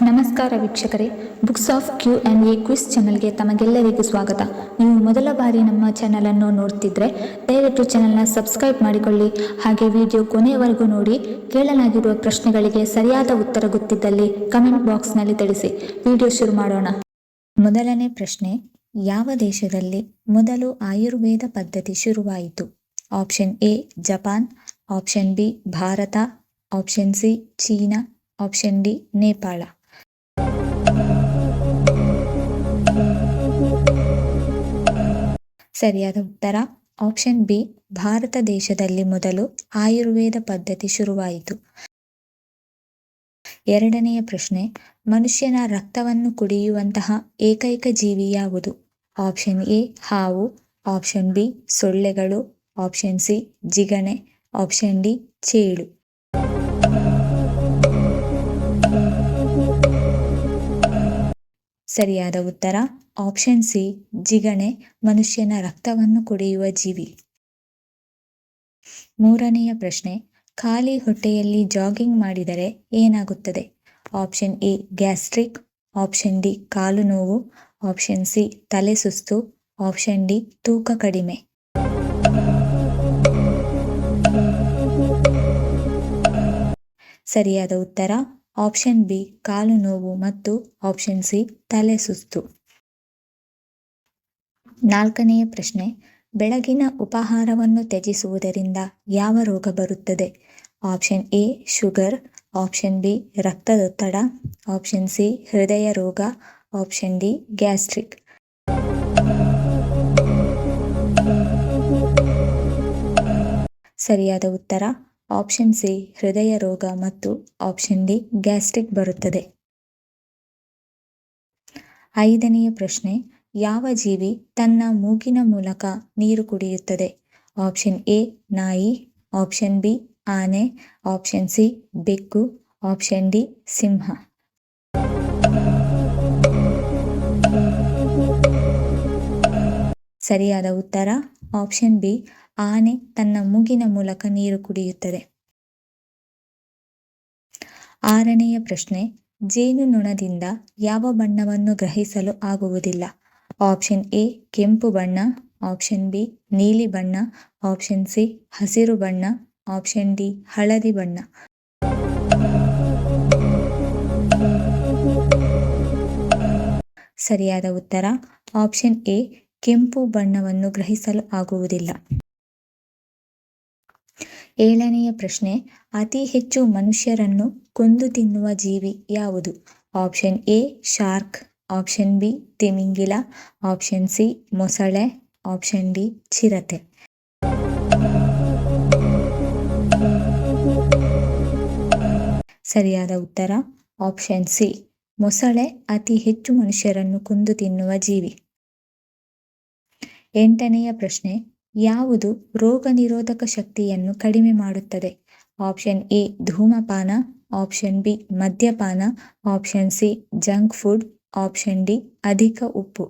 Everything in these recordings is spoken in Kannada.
ನಮಸ್ಕಾರ ವೀಕ್ಷಕರೇ, ಬುಕ್ಸ್ ಆಫ್ Q&A ಕ್ವಿಸ್ ಚಾನಲ್ಗೆ ತಮಗೆಲ್ಲರಿಗೂ ಸ್ವಾಗತ. ನೀವು ಮೊದಲ ಬಾರಿ ನಮ್ಮ ಚಾನಲನ್ನು ನೋಡ್ತಿದ್ರೆ ದಯವಿಟ್ಟು ಚಾನಲ್ನ ಸಬ್ಸ್ಕ್ರೈಬ್ ಮಾಡಿಕೊಳ್ಳಿ. ಹಾಗೆ ವಿಡಿಯೋ ಕೊನೆಯವರೆಗೂ ನೋಡಿ. ಕೇಳಲಾಗಿರುವ ಪ್ರಶ್ನೆಗಳಿಗೆ ಸರಿಯಾದ ಉತ್ತರ ಗೊತ್ತಿದ್ದಲ್ಲಿ ಕಮೆಂಟ್ ಬಾಕ್ಸ್ನಲ್ಲಿ ತಿಳಿಸಿ. ವಿಡಿಯೋ ಶುರು ಮಾಡೋಣ. ಮೊದಲನೇ ಪ್ರಶ್ನೆ, ಯಾವ ದೇಶದಲ್ಲಿ ಮೊದಲು ಆಯುರ್ವೇದ ಪದ್ಧತಿ ಶುರುವಾಯಿತು? Option A Japan, option B Bharat, option C China, option D Nepal. ಸರಿಯಾದ ಉತ್ತರ ಆಪ್ಷನ್ ಬಿ ಭಾರತ ದೇಶದಲ್ಲಿ ಮೊದಲು ಆಯುರ್ವೇದ ಪದ್ಧತಿ ಶುರುವಾಯಿತು. ಎರಡನೆಯ ಪ್ರಶ್ನೆ, ಮನುಷ್ಯನ ರಕ್ತವನ್ನು ಕುಡಿಯುವಂತಹ ಏಕೈಕ ಜೀವಿ ಯಾವುದು? ಆಪ್ಷನ್ ಎ ಹಾವು, ಆಪ್ಷನ್ ಬಿ ಸೊಳ್ಳೆಗಳು, ಆಪ್ಷನ್ ಸಿ ಜಿಗಣೆ, ಆಪ್ಷನ್ ಡಿ ಚೇಳು. ಸರಿಯಾದ ಉತ್ತರ ಆಪ್ಷನ್ ಸಿ ಜಿಗಣೆ ಮನುಷ್ಯನ ರಕ್ತವನ್ನು ಕುಡಿಯುವ ಜೀವಿ. ಮೂರನೆಯ ಪ್ರಶ್ನೆ, ಖಾಲಿ ಹೊಟ್ಟೆಯಲ್ಲಿ ಜಾಗಿಂಗ್ ಮಾಡಿದರೆ ಏನಾಗುತ್ತದೆ? Option A gastric, option D ಕಾಲು ನೋವು, ಆಪ್ಷನ್ ಸಿ ತಲೆ ಸುಸ್ತು, ಆಪ್ಷನ್ ಡಿ ತೂಕ ಕಡಿಮೆ. ಸರಿಯಾದ ಉತ್ತರ ಆಪ್ಷನ್ ಬಿ ಕಾಲು ನೋವು ಮತ್ತು ಆಪ್ಷನ್ ಸಿ ತಲೆ ಸುಸ್ತು. ನಾಲ್ಕನೆಯ ಪ್ರಶ್ನೆ, ಬೆಳಗಿನ ಉಪಹಾರವನ್ನು ತ್ಯಜಿಸುವುದರಿಂದ ಯಾವ ರೋಗ ಬರುತ್ತದೆ? Option A sugar, option B ರಕ್ತದೊತ್ತಡ, ಆಪ್ಷನ್ ಸಿ ಹೃದಯ ರೋಗ, ಆಪ್ಷನ್ ಡಿ ಗ್ಯಾಸ್ಟ್ರಿಕ್. ಸರಿಯಾದ ಉತ್ತರ ಆಪ್ಷನ್ ಸಿ ಹೃದಯ ರೋಗ ಮತ್ತು ಆಪ್ಷನ್ ಡಿ ಗ್ಯಾಸ್ಟ್ರಿಕ್ ಬರುತ್ತದೆ. ಐದನೆಯ ಪ್ರಶ್ನೆ, ಯಾವ ಜೀವಿ ತನ್ನ ಮೂಗಿನ ಮೂಲಕ ನೀರು ಕುಡಿಯುತ್ತದೆ? ಆಪ್ಷನ್ ಎ ನಾಯಿ, ಆಪ್ಷನ್ ಬಿ ಆನೆ, ಆಪ್ಷನ್ ಸಿ ಬೆಕ್ಕು, ಆಪ್ಷನ್ ಡಿ ಸಿಂಹ. ಸರಿಯಾದ ಉತ್ತರ ಆಪ್ಷನ್ ಬಿ ಆನೆ ತನ್ನ ಮೂಗಿನ ಮೂಲಕ ನೀರು ಕುಡಿಯುತ್ತದೆ. ಆರನೆಯ ಪ್ರಶ್ನೆ, ಜೇನುನೊಣದಿಂದ ಯಾವ ಬಣ್ಣವನ್ನು ಗ್ರಹಿಸಲು ಆಗುವುದಿಲ್ಲ? ಆಪ್ಷನ್ ಎ ಕೆಂಪು ಬಣ್ಣ, ಆಪ್ಷನ್ ಬಿ ನೀಲಿ ಬಣ್ಣ, ಆಪ್ಷನ್ ಸಿ ಹಸಿರು ಬಣ್ಣ, ಆಪ್ಷನ್ ಡಿ ಹಳದಿ ಬಣ್ಣ. ಸರಿಯಾದ ಉತ್ತರ ಆಪ್ಷನ್ ಎ ಕೆಂಪು ಬಣ್ಣವನ್ನು ಗ್ರಹಿಸಲು ಆಗುವುದಿಲ್ಲ. ಏಳನೆಯ ಪ್ರಶ್ನೆ, ಅತಿ ಹೆಚ್ಚು ಮನುಷ್ಯರನ್ನು ಕೊಂದು ತಿನ್ನುವ ಜೀವಿ ಯಾವುದು? Option A shark, option B ತಿಮಿಂಗಿಲ, ಆಪ್ಷನ್ ಸಿ ಮೊಸಳೆ, ಆಪ್ಷನ್ ಡಿ ಚಿರತೆ. ಸರಿಯಾದ ಉತ್ತರ ಆಪ್ಷನ್ ಸಿ ಮೊಸಳೆ ಅತಿ ಹೆಚ್ಚು ಮನುಷ್ಯರನ್ನು ಕೊಂದು ತಿನ್ನುವ ಜೀವಿ. ಎಂಟನೆಯ ಪ್ರಶ್ನೆ, ಯಾವುದು ರೋಗ ನಿರೋಧಕ ಶಕ್ತಿಯನ್ನು ಕಡಿಮೆ ಮಾಡುತ್ತದೆ? ಆಪ್ಷನ್ ಎ ಧೂಮಪಾನ, ಆಪ್ಷನ್ ಬಿ ಮದ್ಯಪಾನ, option C junk food, option D ಅಧಿಕ ಉಪ್ಪು.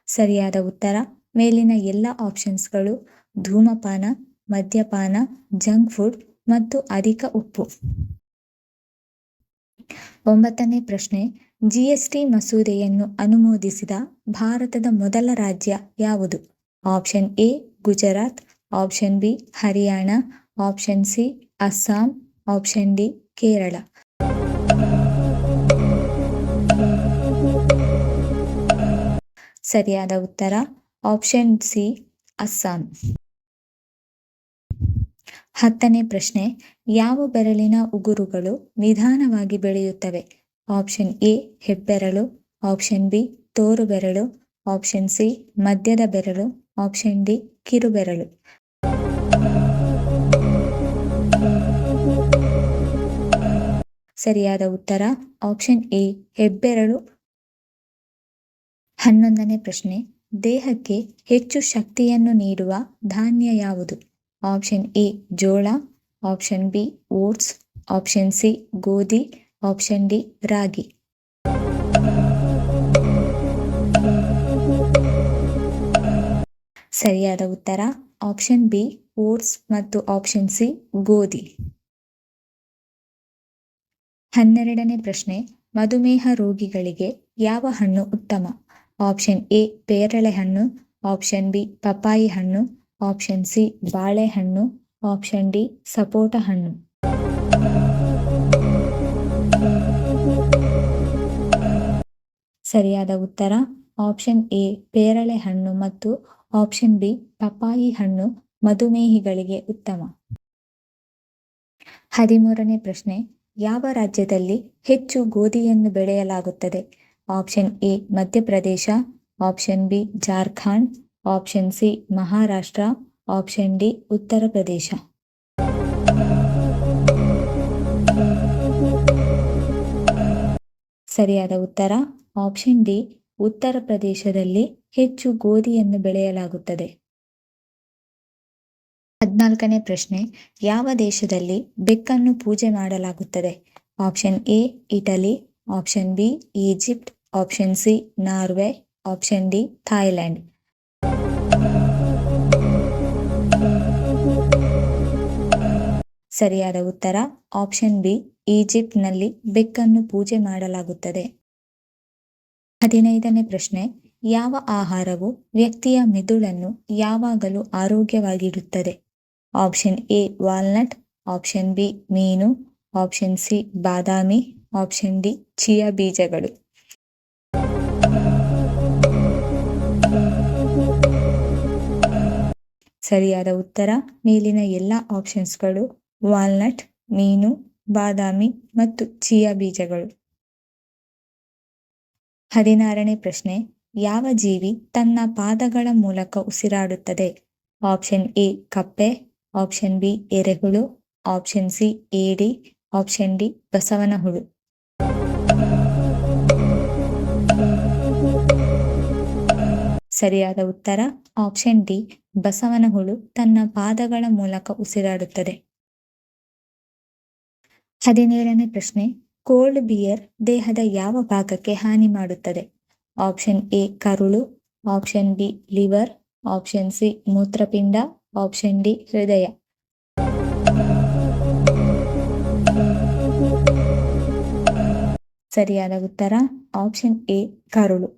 ಸರಿಯಾದ ಉತ್ತರ ಮೇಲಿನ ಎಲ್ಲ ಆಪ್ಷನ್ಸ್ಗಳು ಧೂಮಪಾನ, ಮದ್ಯಪಾನ, ಜಂಕ್ ಫುಡ್ ಮತ್ತು ಅಧಿಕ ಉಪ್ಪು. ಒಂಬತ್ತನೇ ಪ್ರಶ್ನೆ, GST ಮಸೂದೆಯನ್ನು ಅನುಮೋದಿಸಿದ ಭಾರತದ ಮೊದಲ ರಾಜ್ಯ ಯಾವುದು? Option A Gujarat, option B Haryana, option C Assam, option D Kerala. ಸರಿಯಾದ ಉತ್ತರ ಆಪ್ಷನ್ ಸಿ ಅಸ್ಸಾಂ. ಹತ್ತನೇ ಪ್ರಶ್ನೆ, ಯಾವ ಬೆರಳಿನ ಉಗುರುಗಳು ನಿಧಾನವಾಗಿ ಬೆಳೆಯುತ್ತವೆ? ಆಪ್ಷನ್ ಎ ಹೆಬ್ಬೆರಳು, ಆಪ್ಷನ್ ಬಿ ತೋರು ಬೆರಳು, ಆಪ್ಷನ್ ಸಿ ಮಧ್ಯದ ಬೆರಳು, ಆಪ್ಷನ್ ಡಿ ಕಿರುಬೆರಳು. ಸರಿಯಾದ ಉತ್ತರ ಆಪ್ಷನ್ ಎ ಹೆಬ್ಬೆರಳು. 11ನೇ ಪ್ರಶ್ನೆ, ದೇಹಕ್ಕೆ ಹೆಚ್ಚು ಶಕ್ತಿಯನ್ನು ನೀಡುವ ಧಾನ್ಯ ಯಾವುದು? ಆಪ್ಷನ್ ಎ ಜೋಳ, option B oats, option C ಗೋಧಿ, ಆಪ್ಷನ್ ಡಿ ರಾಗಿ. ಸರಿಯಾದ ಉತ್ತರ ಆಪ್ಷನ್ ಬಿ ಓಟ್ಸ್ ಮತ್ತು ಆಪ್ಷನ್ ಸಿ ಗೋಧಿ. 12ನೇ ಪ್ರಶ್ನೆ, ಮಧುಮೇಹ ರೋಗಿಗಳಿಗೆ ಯಾವ ಹಣ್ಣು ಉತ್ತಮ? ಆಪ್ಷನ್ ಎ ಪೇರಳೆ ಹಣ್ಣು, ಆಪ್ಷನ್ ಬಿ ಪಪಾಯಿ ಹಣ್ಣು, ಆಪ್ಷನ್ ಸಿ ಬಾಳೆಹಣ್ಣು, ಆಪ್ಷನ್ ಡಿ ಸಪೋಟ ಹಣ್ಣು. ಸರಿಯಾದ ಉತ್ತರ ಆಪ್ಷನ್ ಎ ಪೇರಳೆ ಹಣ್ಣು ಮತ್ತು ಆಪ್ಷನ್ ಬಿ ಪಪಾಯಿ ಹಣ್ಣು ಮಧುಮೇಹಿಗಳಿಗೆ ಉತ್ತಮ. 13ನೇ ಪ್ರಶ್ನೆ, ಯಾವ ರಾಜ್ಯದಲ್ಲಿ ಹೆಚ್ಚು ಗೋಧಿಯನ್ನು ಬೆಳೆಯಲಾಗುತ್ತದೆ? Option A Madhya Pradesh, option B Jharkhand, option C Maharashtra, option D Uttar Pradesh. ಸರಿಯಾದ ಉತ್ತರ ಆಪ್ಷನ್ ಡಿ ಉತ್ತರ ಪ್ರದೇಶದಲ್ಲಿ ಹೆಚ್ಚು ಗೋಧಿಯನ್ನು ಬೆಳೆಯಲಾಗುತ್ತದೆ. 14ನೇ ಪ್ರಶ್ನೆ, ಯಾವ ದೇಶದಲ್ಲಿ ಬೆಕ್ಕನ್ನು ಪೂಜೆ ಮಾಡಲಾಗುತ್ತದೆ? Option A Italy, option B Egypt, option C Norway, option D Thailand. ಸರಿಯಾದ ಉತ್ತರ ಆಪ್ಷನ್ ಬಿ ಈಜಿಪ್ಟ್ನಲ್ಲಿ ಬೆಕ್ಕನ್ನು ಪೂಜೆ ಮಾಡಲಾಗುತ್ತದೆ. 15ನೇ ಪ್ರಶ್ನೆ, ಯಾವ ಆಹಾರವು ವ್ಯಕ್ತಿಯ ಮೆದುಳನ್ನು ಯಾವಾಗಲೂ ಆರೋಗ್ಯವಾಗಿಡುತ್ತದೆ? Option A walnut, option B ಮೀನು, ಆಪ್ಷನ್ ಸಿ ಬಾದಾಮಿ, ಆಪ್ಷನ್ ಡಿ ಚಿಯಾ ಬೀಜಗಳು. ಸರಿಯಾದ ಉತ್ತರ ಮೇಲಿನ ಎಲ್ಲ ಆಪ್ಷನ್ಸ್ಗಳು ವಾಲ್ನಟ್, ಮೀನು, ಬಾದಾಮಿ ಮತ್ತು ಚಿಯಾ ಬೀಜಗಳು. 16ನೇ ಪ್ರಶ್ನೆ, ಯಾವ ಜೀವಿ ತನ್ನ ಪಾದಗಳ ಮೂಲಕ ಉಸಿರಾಡುತ್ತದೆ? ಆಪ್ಷನ್ ಎ ಕಪ್ಪೆ, ಆಪ್ಷನ್ ಬಿ ಎರೆಹುಳು, ಆಪ್ಷನ್ ಸಿ ಏಡಿ, ಆಪ್ಷನ್ ಡಿ ಬಸವನ ಹುಳು. ಸರಿಯಾದ ಉತ್ತರ ಆಪ್ಷನ್ ಡಿ ಬಸವನ ಹುಳು ತನ್ನ ಪಾದಗಳ ಮೂಲಕ ಉಸಿರಾಡುತ್ತದೆ. 17ನೇ ಪ್ರಶ್ನೆ, ಕೋಲ್ಡ್ ಬಿಯರ್ ದೇಹದ ಯಾವ ಭಾಗಕ್ಕೆ ಹಾನಿ ಮಾಡುತ್ತದೆ? ಆಪ್ಷನ್ ಎ ಕರುಳು, option B liver, option C ಮೂತ್ರಪಿಂಡ, ಆಪ್ಷನ್ ಡಿ ಹೃದಯ. ಸರಿಯಾದ ಉತ್ತರ ಆಪ್ಷನ್ ಎ ಕರುಳು.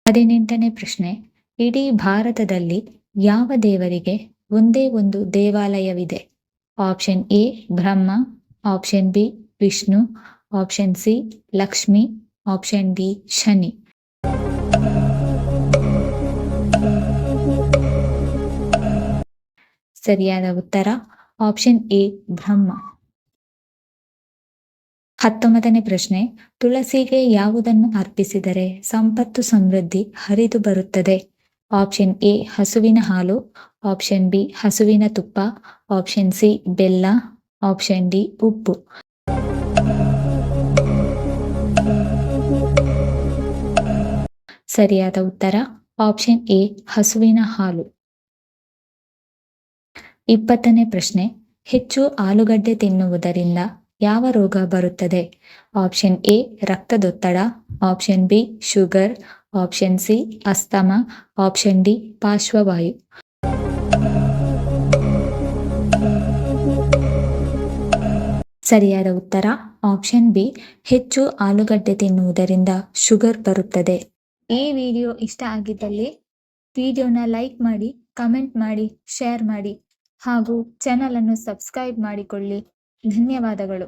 18ನೇ ಪ್ರಶ್ನೆ, ಇಡೀ ಭಾರತದಲ್ಲಿ ಯಾವ ದೇವರಿಗೆ ಒಂದೇ ಒಂದು ದೇವಾಲಯವಿದೆ? Option A Brahma, option B Vishnu, option C Lakshmi, option D Shani. ಸರಿಯಾದ ಉತ್ತರ ಆಪ್ಷನ್ ಎ ಬ್ರಹ್ಮ. 19ನೇ ಪ್ರಶ್ನೆ, ತುಳಸಿಗೆ ಯಾವುದನ್ನು ಅರ್ಪಿಸಿದರೆ ಸಂಪತ್ತು ಸಮೃದ್ಧಿ ಹರಿದು ಬರುತ್ತದೆ? ಆಪ್ಷನ್ ಎ ಹಸುವಿನ ಹಾಲು, ಆಪ್ಷನ್ ಬಿ ಹಸುವಿನ ತುಪ್ಪ, ಆಪ್ಷನ್ ಸಿ ಬೆಲ್ಲ, ಆಪ್ಷನ್ ಡಿ ಉಪ್ಪು. ಸರಿಯಾದ ಉತ್ತರ ಆಪ್ಷನ್ ಎ ಹಸುವಿನ ಹಾಲು. 20ನೇ ಪ್ರಶ್ನೆ, ಹೆಚ್ಚು ಆಲೂಗಡ್ಡೆ ತಿನ್ನುವುದರಿಂದ ಯಾವ ರೋಗ ಬರುತ್ತದೆ? ಆಪ್ಷನ್ ಎ ರಕ್ತದೊತ್ತಡ, option B sugar, option C asthma, option D ಪಾರ್ಶ್ವವಾಯು. ಸರಿಯಾದ ಉತ್ತರ ಆಪ್ಷನ್ ಬಿ ಹೆಚ್ಚು ಆಲೂಗಡ್ಡೆ ತಿನ್ನುವುದರಿಂದ ಶುಗರ್ ಬರುತ್ತದೆ. ಈ ವಿಡಿಯೋ ಇಷ್ಟ ಆಗಿದ್ದಲ್ಲಿ ವಿಡಿಯೋನ ಲೈಕ್ ಮಾಡಿ, ಕಮೆಂಟ್ ಮಾಡಿ, ಶೇರ್ ಮಾಡಿ ಹಾಗೂ ಚಾನಲ್ ಅನ್ನು ಸಬ್ಸ್ಕ್ರೈಬ್ ಮಾಡಿಕೊಳ್ಳಿ. ಧನ್ಯವಾದಗಳು.